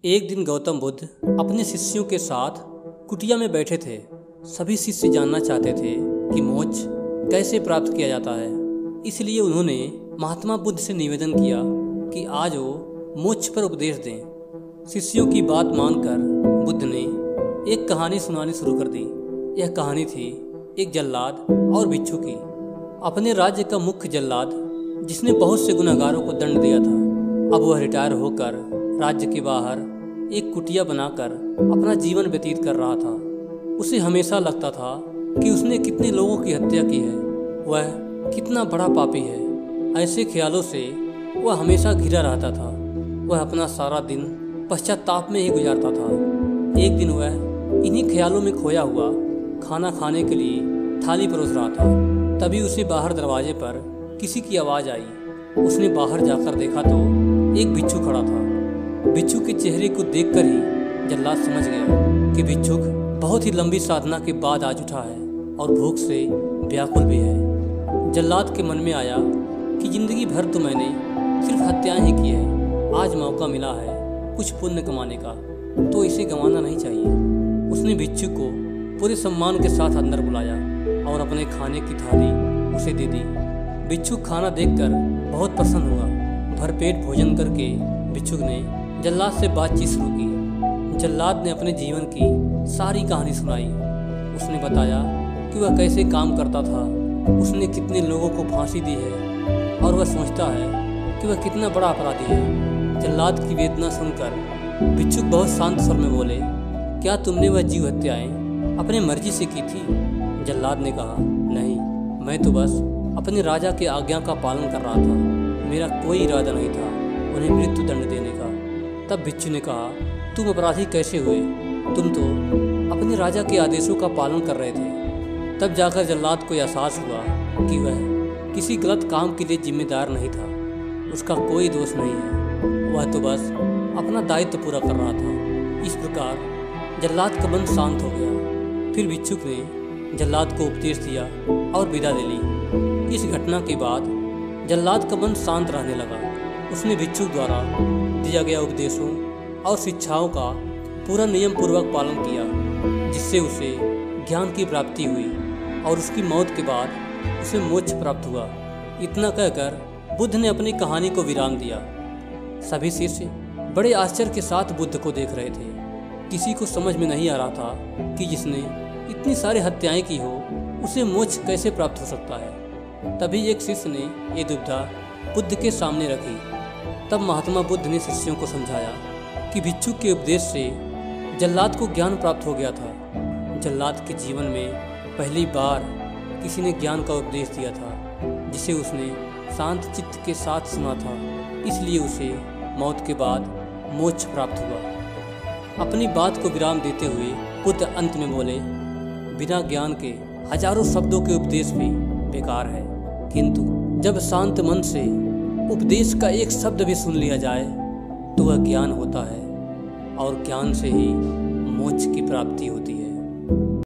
एक दिन गौतम बुद्ध अपने शिष्यों के साथ कुटिया में बैठे थे। सभी शिष्य जानना चाहते थे कि मोक्ष कैसे प्राप्त किया जाता है। इसलिए उन्होंने महात्मा बुद्ध से निवेदन किया कि आज वो मोक्ष पर उपदेश दें। शिष्यों की बात मानकर बुद्ध ने एक कहानी सुनानी शुरू कर दी। यह कहानी थी एक जल्लाद और भिक्षु की। अपने राज्य का मुख्य जल्लाद, जिसने बहुत से गुनहगारों को दंड दिया था, अब वह रिटायर होकर राज्य के बाहर एक कुटिया बनाकर अपना जीवन व्यतीत कर रहा था। उसे हमेशा लगता था कि उसने कितने लोगों की हत्या की है, वह कितना बड़ा पापी है। ऐसे ख्यालों से वह हमेशा घिरा रहता था। वह अपना सारा दिन पश्चाताप में ही गुजारता था। एक दिन वह इन्हीं ख्यालों में खोया हुआ खाना खाने के लिए थाली परोस रहा था। तभी उसे बाहर दरवाजे पर किसी की आवाज़ आई। उसने बाहर जाकर देखा तो एक भिक्षु खड़ा था। भिक्षु के चेहरे को देखकर ही जल्लाद समझ गया कि भिक्षुक बहुत ही लंबी साधना के बाद आज उठा है और भूख से व्याकुल भी है। जल्लाद के मन में आया कि जिंदगी भर तो मैंने सिर्फ हत्याएं ही की है, आज मौका मिला है कुछ पुण्य कमाने का, तो इसे गंवाना नहीं चाहिए। उसने भिक्षु को पूरे सम्मान के साथ अंदर बुलाया और अपने खाने की थाली उसे दे दी। भिक्षुक खाना देखकर बहुत प्रसन्न हुआ। भरपेट भोजन करके भिक्षुक ने जल्लाद से बातचीत शुरू की। जल्लाद ने अपने जीवन की सारी कहानी सुनाई। उसने बताया कि वह कैसे काम करता था, उसने कितने लोगों को फांसी दी है और वह सोचता है कि वह कितना बड़ा अपराधी है। जल्लाद की वेदना सुनकर भिक्षुक बहुत शांत स्वर में बोले, क्या तुमने वह जीव हत्याएं अपने मर्जी से की थी? जल्लाद ने कहा, नहीं, मैं तो बस अपने राजा के आज्ञा का पालन कर रहा था। मेरा कोई इरादा नहीं था उन्हें मृत्यु दंड देने का। तब भिक्षु ने कहा, तुम अपराधी कैसे हुए? तुम तो अपने राजा के आदेशों का पालन कर रहे थे। तब जाकर जल्लाद को एहसास हुआ कि वह किसी गलत काम के लिए जिम्मेदार नहीं था। उसका कोई दोष नहीं है, वह तो बस अपना दायित्व पूरा कर रहा था। इस प्रकार जल्लाद का मन शांत हो गया। फिर भिक्षुक ने जल्लाद को उपदेश दिया और विदा ले ली। इस घटना के बाद जल्लाद का मन शांत रहने लगा। उसने भिक्षुक द्वारा दिया गया उपदेशों और शिक्षाओं का पूरा नियम पूर्वक पालन किया, जिससे उसे ज्ञान की प्राप्ति हुई और उसकी मौत के बाद उसे मोक्ष प्राप्त हुआ। इतना कहकर बुद्ध ने अपनी कहानी को विराम दिया। सभी शिष्य बड़े आश्चर्य के साथ बुद्ध को देख रहे थे। किसी को समझ में नहीं आ रहा था कि जिसने इतनी सारी हत्याएं की हो उसे मोक्ष कैसे प्राप्त हो सकता है। तभी एक शिष्य ने ये दुविधा बुद्ध के सामने रखी। तब महात्मा बुद्ध ने शिष्यों को समझाया कि भिक्षुक के उपदेश से जल्लाद को ज्ञान प्राप्त हो गया था। जल्लाद के जीवन में पहली बार किसी ने ज्ञान का उपदेश दिया था, जिसे उसने शांत चित्त के साथ सुना था। इसलिए उसे मौत के बाद मोक्ष प्राप्त हुआ। अपनी बात को विराम देते हुए बुद्ध अंत में बोले, बिना ज्ञान के हजारों शब्दों के उपदेश भी बेकार है, किंतु जब शांत मन से उपदेश का एक शब्द भी सुन लिया जाए तो वह ज्ञान होता है और ज्ञान से ही मोक्ष की प्राप्ति होती है।